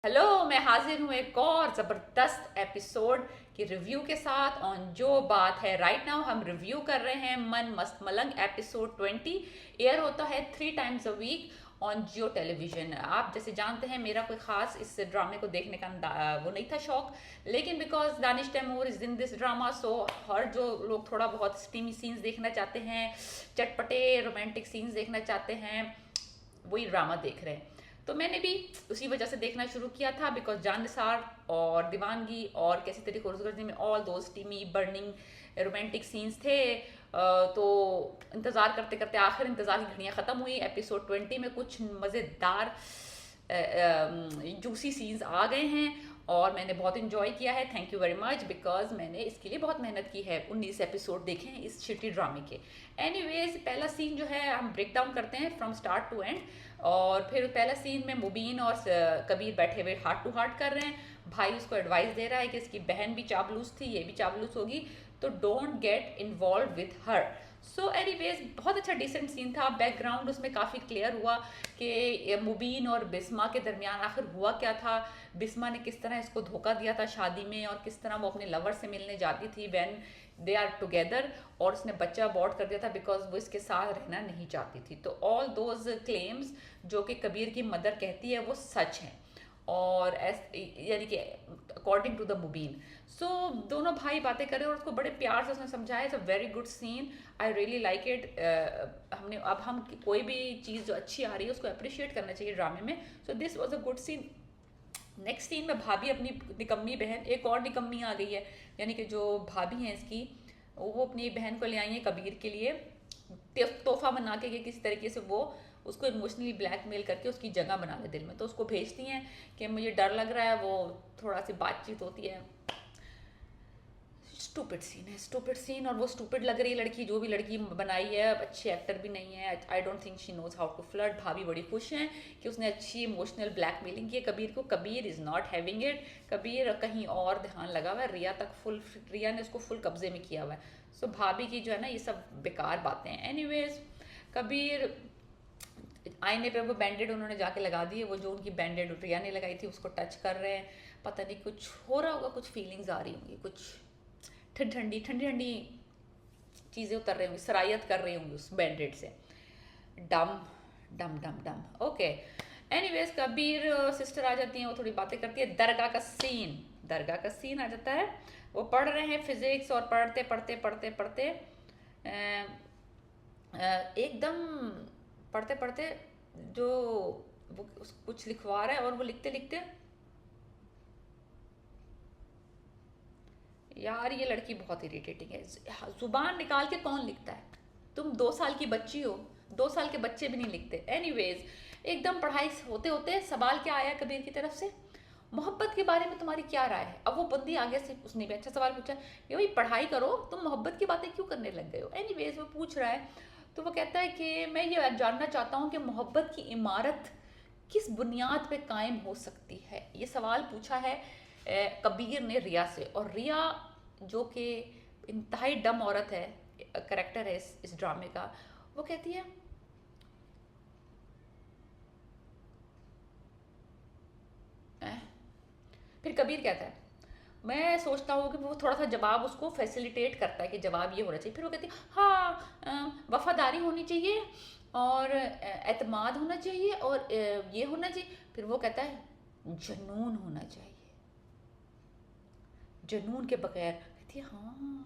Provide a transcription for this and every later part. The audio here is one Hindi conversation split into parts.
हेलो, मैं हाजिर हूँ एक और ज़बरदस्त एपिसोड की रिव्यू के साथ। ऑन जो बात है राइट नाउ हम रिव्यू कर रहे हैं मन मस्त मलंग एपिसोड 20। एयर होता है 3 times a week on Geo television. आप जैसे जानते हैं मेरा कोई ख़ास इस ड्रामे को देखने का वो नहीं था शौक, लेकिन because Danish Taimur is in this drama, so हर जो लोग थोड़ा बहुत स्टीमी सीन्स देखना चाहते हैं, चटपटे रोमांटिक सीन्स देखना चाहते हैं, वही ड्रामा देख रहे हैं। तो मैंने भी उसी वजह से देखना शुरू किया था बिकॉज जान निसार और दीवानगी और कैसी तरीके खुर्सगर्दी में ऑल दो स्टीमी बर्निंग रोमांटिक सीन्स थे। तो इंतज़ार करते करते आखिर इंतज़ार की घड़ियाँ ख़त्म हुई। एपिसोड 20 में कुछ मज़ेदार जूसी सीन्स आ गए हैं और मैंने बहुत इन्जॉय किया है। Thank you very much because मैंने इसके लिए बहुत मेहनत की है। 19 एपिसोड देखे हैं इस शिटी ड्रामे के। एनीवेज, पहला सीन जो है हम ब्रेक डाउन करते हैं फ्रॉम स्टार्ट टू एंड। और फिर पहला सीन में मुबीन और कबीर बैठे हुए हार्ट टू हार्ट कर रहे हैं। भाई उसको एडवाइस दे रहा है कि इसकी बहन भी चापलूस थी, ये भी चापलूस होगी, तो don't get involve with her. So anyways, बहुत अच्छा डिसेंट सीन था। बैकग्राउंड उसमें काफ़ी क्लियर हुआ कि मुबीन और बिस्मा के दरमियान आखिर हुआ क्या था। बिस्मा ने किस तरह इसको धोखा दिया था शादी में और किस तरह वो अपने लवर से मिलने जाती थी व्हेन दे आर टुगेदर, और उसने बच्चा अबॉर्ट कर दिया था बिकॉज वो इसके साथ रहना नहीं चाहती थी। तो ऑल दोज क्लेम्स जो कि कबीर की मदर कहती है वो सच हैं, और यानी कि अकॉर्डिंग टू द मुबीन। सो दोनों भाई बातें कर रहे हैं और उसको बड़े प्यार से उसने समझाया। It's a very good scene, I really like it. हम कोई भी चीज़ जो अच्छी आ रही है उसको अप्रिशिएट करना चाहिए ड्रामे में। So this was a good scene. Next scene में भाभी अपनी निकम्मी बहन, एक और निकम्मी आ गई है, यानी कि जो भाभी हैं इसकी, वो अपनी बहन को ले आई हैं कबीर के लिए तोहफा बना के कि किसी तरीके से वो उसको इमोशनली ब्लैकमेल करके उसकी जगह बना ले दिल में। तो उसको भेजती हैं कि मुझे डर लग रहा है, वो थोड़ा सी बातचीत होती है। स्टूपिड सीन है, स्टूपिड सीन। और वो स्टूपिड लग रही है लड़की, जो भी लड़की बनाई है, अच्छी एक्टर भी नहीं है। I don't think she knows how to flirt. भाभी बड़ी खुश हैं कि उसने अच्छी इमोशनल ब्लैकमेलिंग की है कबीर को। Kabir is not having it. Kabir कहीं और ध्यान लगा हुआ है, रिया तक फुल, रिया ने उसको फुल कब्जे में किया हुआ है। सो भाभी की जो है ना ये सब बेकार बातें हैं। एनीवेज, कबीर आईने पे वो बैंडेड उन्होंने जाके लगा दिए, वो जो उनकी बैंडेड रिया ने लगाई थी उसको टच कर रहे हैं। पता नहीं कुछ हो रहा होगा, कुछ फीलिंग्स आ रही होंगी, कुछ ठंडी ठंडी ठंडी चीज़ें उतर रही होंगी, सरायत कर रही होंगी उस बैंडेड से। डम डम डम डम। ओके, एनीवेज, कबीर सिस्टर आ जाती हैं, वो थोड़ी बातें करती है। दरगाह का सीन, दरगाह का सीन आ जाता है। वो पढ़ रहे हैं फिजिक्स और पढ़ते पढ़ते पढ़ते पढ़ते एकदम पढ़ते पढ़ते जो वो कुछ लिखवा रहा है और वो लिखते लिखते, यार ये लड़की बहुत इरिटेटिंग है। जुबान निकाल के कौन लिखता है? तुम 2 साल की बच्ची हो, 2 साल के बच्चे भी नहीं लिखते। एनीवेज, एकदम पढ़ाई होते होते सवाल क्या आया कबीर की तरफ से, मोहब्बत के बारे में तुम्हारी क्या राय है? अब वो बंदी आगे से, उसने भी अच्छा सवाल पूछा कि भाई पढ़ाई करो, तुम मोहब्बत की बातें क्यों करने लग गए हो? एनीवेज, वो पूछ रहा है। तो वो कहता है कि मैं ये जानना चाहता हूँ कि मोहब्बत की इमारत किस बुनियाद पे कायम हो सकती है। ये सवाल पूछा है कबीर ने रिया से। और रिया जो कि इंतहाई डम औरत है, करेक्टर है इस ड्रामे का, वो कहती है "ऐ?" फिर कबीर कहता है, मैं सोचता हूँ कि वो थोड़ा सा जवाब उसको फैसिलिटेट करता है कि जवाब ये होना चाहिए। फिर वो कहती है हाँ, वफादारी होनी चाहिए और एतमाद होना चाहिए और ये होना चाहिए। फिर वो कहता है जुनून होना चाहिए, जुनून के बगैर। कहती है हाँ,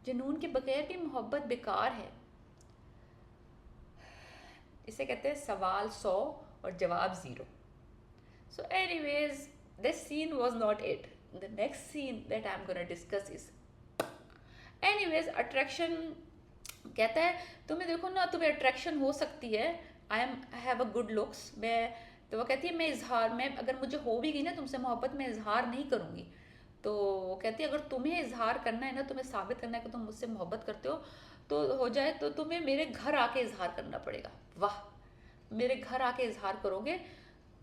जुनून के बगैर भी मोहब्बत बेकार है। इसे कहते हैं सवाल 100 और जवाब 0। So anyways, this scene was not it. The next scene that I'm gonna discuss is, anyways, attraction। कहता है तुम्हें देखो ना, तुम्हें अट्रैक्शन हो सकती है, I have a good looks. मैं, तो वो कहती है मैं इजहार, मैं अगर मुझे हो भी गई ना तुमसे मोहब्बत, मैं इजहार नहीं करूँगी। तो वो कहती है अगर तुम्हें इजहार करना है ना, तुम्हें साबित करना है कि तुम मुझसे मोहब्बत करते हो, तो हो जाए तो तुम्हें मेरे घर आके इजहार करना पड़ेगा। वाह, मेरे घर आके इजहार करोगे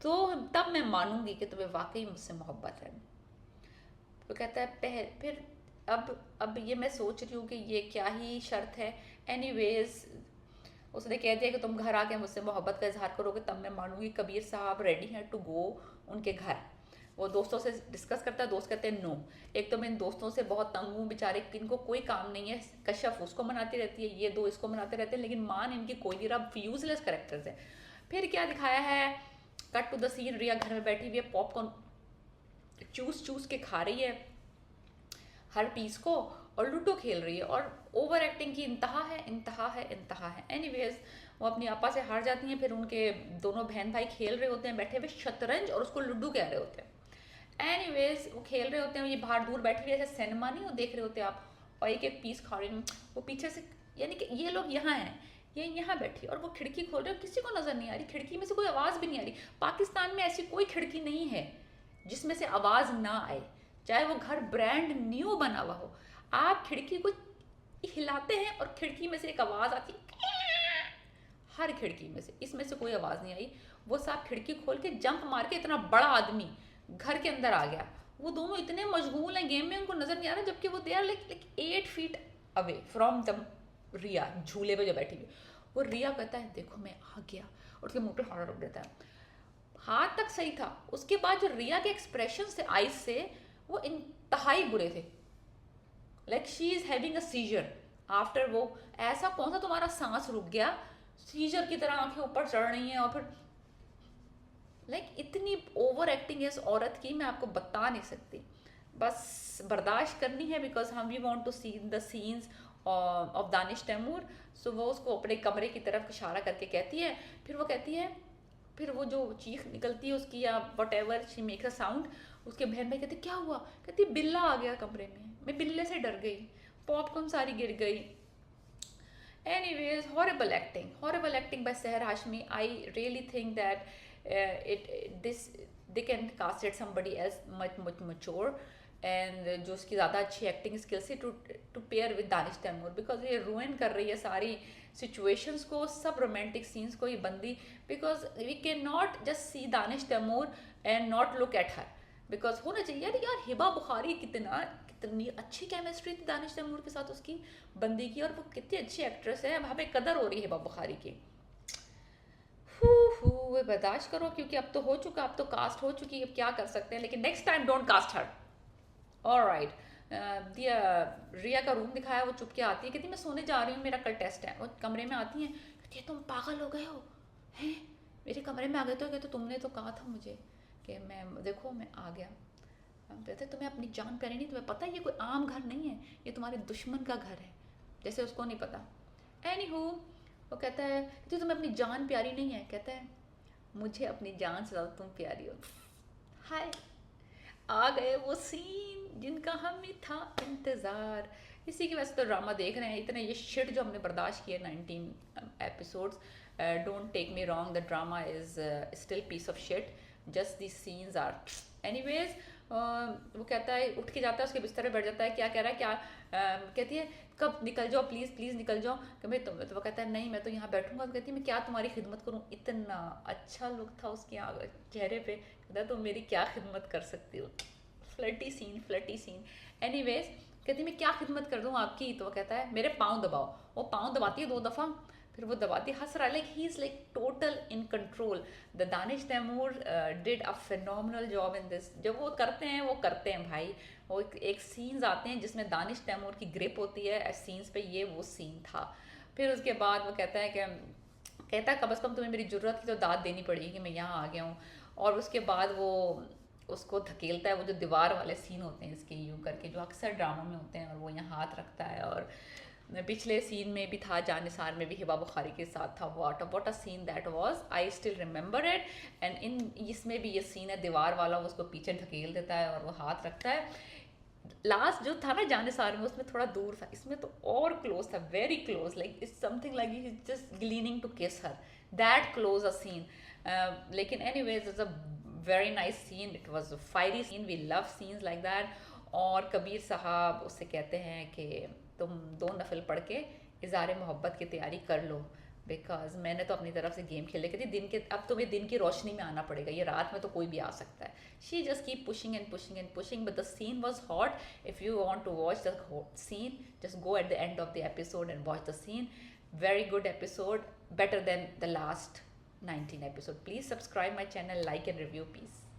तो तब मैं मानूंगी कि तुम्हें वाकई मुझसे मोहब्बत है। तो कहता है फिर अब ये मैं सोच रही हूँ कि ये क्या ही शर्त है। एनीवेज, उसने कह दिया कि तुम घर आके मुझसे मोहब्बत का इजहार करोगे तब मैं मानूंगी। कबीर साहब रेडी हैं टू गो उनके घर। वो दोस्तों से डिस्कस करता है, दोस्त कहते हैं नो, एक तो मैं इन दोस्तों से बहुत तंग हूँ बेचारे, इनको कोई काम नहीं है, कश्यप उसको मनाती रहती है, ये दो इसको मनाते रहते हैं, लेकिन मान इनकी कोई नहीं रहा, यूजलेस करेक्टर्स है। फिर क्या दिखाया है, कट टू द सीन, रिया घर में बैठी हुई है, पॉपकॉर्न चूस चूस के खा रही है हर पीस को, और लूडो खेल रही है, और ओवर एक्टिंग की इंतहा है, इंतहा है, इंतहा है। एनीवेज वो अपनी आपा से हार जाती हैं, फिर उनके दोनों बहन भाई खेल रहे होते हैं बैठे हुए शतरंज, और उसको लूडो कह रहे होते हैं। एनीवेज वो खेल रहे होते हैं, ये बाहर दूर बैठे हुए ऐसे सिनेमा नहीं वो देख रहे होते आप, और एक एक पीस खा रहे हैं, वो पीछे से, यानी कि ये लोग यहाँ हैं, ये यहाँ बैठी, और वो खिड़की खोल रहे हो, किसी को नजर नहीं आ रही, खिड़की में से कोई आवाज़ भी नहीं आ रही। पाकिस्तान में ऐसी कोई खिड़की नहीं है जिसमें से आवाज़ ना आए, चाहे वो घर ब्रांड न्यू बना हुआ हो, आप खिड़की को हिलाते हैं और खिड़की में से एक आवाज़ आती है, हर खिड़की में से, इसमें से कोई आवाज़ नहीं आई। वो साहब खिड़की खोल के जंप मार के, इतना बड़ा आदमी घर के अंदर आ गया, वो दोनों इतने मशगूल हैं गेम में, उनको नज़र नहीं आ रहा, जबकि वो they are like 8 feet away from the रिया, झूले पे जो बैठी हुई। वो रिया कहता है देखो मैं आ गया, और उसके मुंह पे हाथ रख देता है, हाथ तक सही था, उसके बाद जो रिया के एक्सप्रेशन से आइज से, वो इंतहाई बुरे थे, like she is having a seizure after वो, ऐसा कौन सा तुम्हारा सांस रुक गया, सीजर की तरह आंखें ऊपर चढ़ रही हैं, और फिर लाइक इतनी ओवर एक्टिंग है इस औरत की, मैं आपको बता नहीं सकती, बस बर्दाश्त करनी है, बिकॉज हम we want to see the scenes of Danish Taimur. So वो उसको अपने कमरे की तरफ इशारा करके कहती है, फिर वो कहती है, फिर वो जो चीख निकलती है उसकी, या what ever she makes a sound, उसके बहन भाई कहते क्या हुआ, कहती बिल्ला आ गया कमरे में, मैं बिल्ले से डर गई, पॉपकॉर्न सारी गिर गई। Anyways, horrible acting by Seher Hashmi. I really think that they can cast it somebody else much mature, and जो उसकी ज़्यादा अच्छी एक्टिंग स्किल्स है to pair with Danish Taimur, because ये रुइन कर रही है सारी सिचुएशंस को, सब रोमांटिक सीन्स को ये बंदी, because we can not just see Danish Taimur and not look at her, because होना चाहिए यार हिबा बुखारी कितनी अच्छी केमिस्ट्री थी दानिश तैमूर के साथ उसकी बंदी की, और वो कितनी अच्छी एक्ट्रेस है, वहाँ पे कदर हो रही है हिबा बुखारी की। वे बर्दाश्त करो, क्योंकि अब तो हो चुका, अब तो कास्ट हो चुकी है, अब क्या कर सकते हैं, लेकिन next time don't cast her. Alright, दिया रिया का रूम दिखाया, वो चुप के आती है, कहती मैं सोने जा रही हूँ, मेरा कल टेस्ट है, वो कमरे में आती है, कहती है तुम पागल हो गए हो, हैं मेरे कमरे में आ गए, तो तुमने तो कहा था मुझे कि मैं देखो मैं आ गया, कहते तुम्हें अपनी जान प्यारी नहीं, तुम्हें पता है ये कोई आम घर नहीं है, ये तुम्हारे दुश्मन का घर है, जैसे उसको नहीं पता। एनीहू वो कहता है कि तुम्हें अपनी जान प्यारी नहीं है, कहता है मुझे अपनी जान से ज़्यादा तुम प्यारी हो। हाय, आ गए वो सीन जिनका हमें था इंतज़ार। इसी की वजह से तो ड्रामा देख रहे हैं, इतने ये शिट जो हमने बर्दाश्त किए 19 episodes. Don't take me wrong, the drama is still piece of shit, just the scenes are. Anyways वो कहता है, उठ के जाता है, उसके बिस्तर पे बैठ जाता है, क्या कह रहा है, क्या कहती है कब निकल जाओ प्लीज़ प्लीज़ निकल जाओ, कि मैं तो वो कहता है नहीं मैं तो यहाँ बैठूंगा, तो कहती है मैं क्या तुम्हारी खिदमत करूँ, इतना अच्छा लुक था उसके चेहरे पे, कहता तुम मेरी क्या खिदमत कर सकती हो, flirty scene flirty scene. Anyways कहती मैं क्या खिदमत कर दूँ आपकी, तो वो कहता है मेरे पाँव दबाओ, वो पाँव दबाती है 2 दफ़ा, फिर वो दबाती हंस रहा है, like he is like total in control. The Danish Taimur did a phenomenal job in this, जब वो करते हैं वो करते हैं भाई। वो एक सीन्स आते हैं जिसमें दानिश तैमूर की ग्रिप होती है सीन्स पे, ये वो सीन था। फिर उसके बाद वो कहता है कि कहता है कम अज़ कम तुम्हें मेरी ज़रूरत की तो दाद देनी पड़ेगी कि मैं यहाँ आ गया हूँ। और उसके बाद वो उसको धकेलता है, वो जो दीवार वाले सीन होते हैं इसके यूँ करके जो अक्सर ड्रामा में होते हैं, और वो यहाँ हाथ रखता है, और पिछले सीन में भी था जानिसार में भी हिबा बुखारी के साथ था, what a seen that was, I still remember it. And इसमें भी ये सीन है दीवार वाला, वो उसको पीछे ढकेल देता है और वो हाथ रखता है। लास्ट जो था ना जानिसार में उसमें थोड़ा दूर था, इसमें तो और क्लोज था, very close, like it's something like he is just leaning to kiss her, that close a scene. लेकिन anyways it's a very nice scene, it was a fiery scene, we love scenes like that. और कबीर साहब उससे कहते हैं कि तुम 2 नफल पढ़ के इज़ार मोहब्बत की तैयारी कर लो, बिकॉज मैंने तो अपनी तरफ से गेम खेले कहती दिन के, अब तुम्हें दिन की रोशनी में आना पड़ेगा, ये रात में तो कोई भी आ सकता है। She just keep pushing and pushing and pushing, but the scene was hot. If you want to watch the scene, just go at the end of the episode and watch the scene. Very good episode, better than the last 19 episode. Please subscribe my channel, like and review. Peace.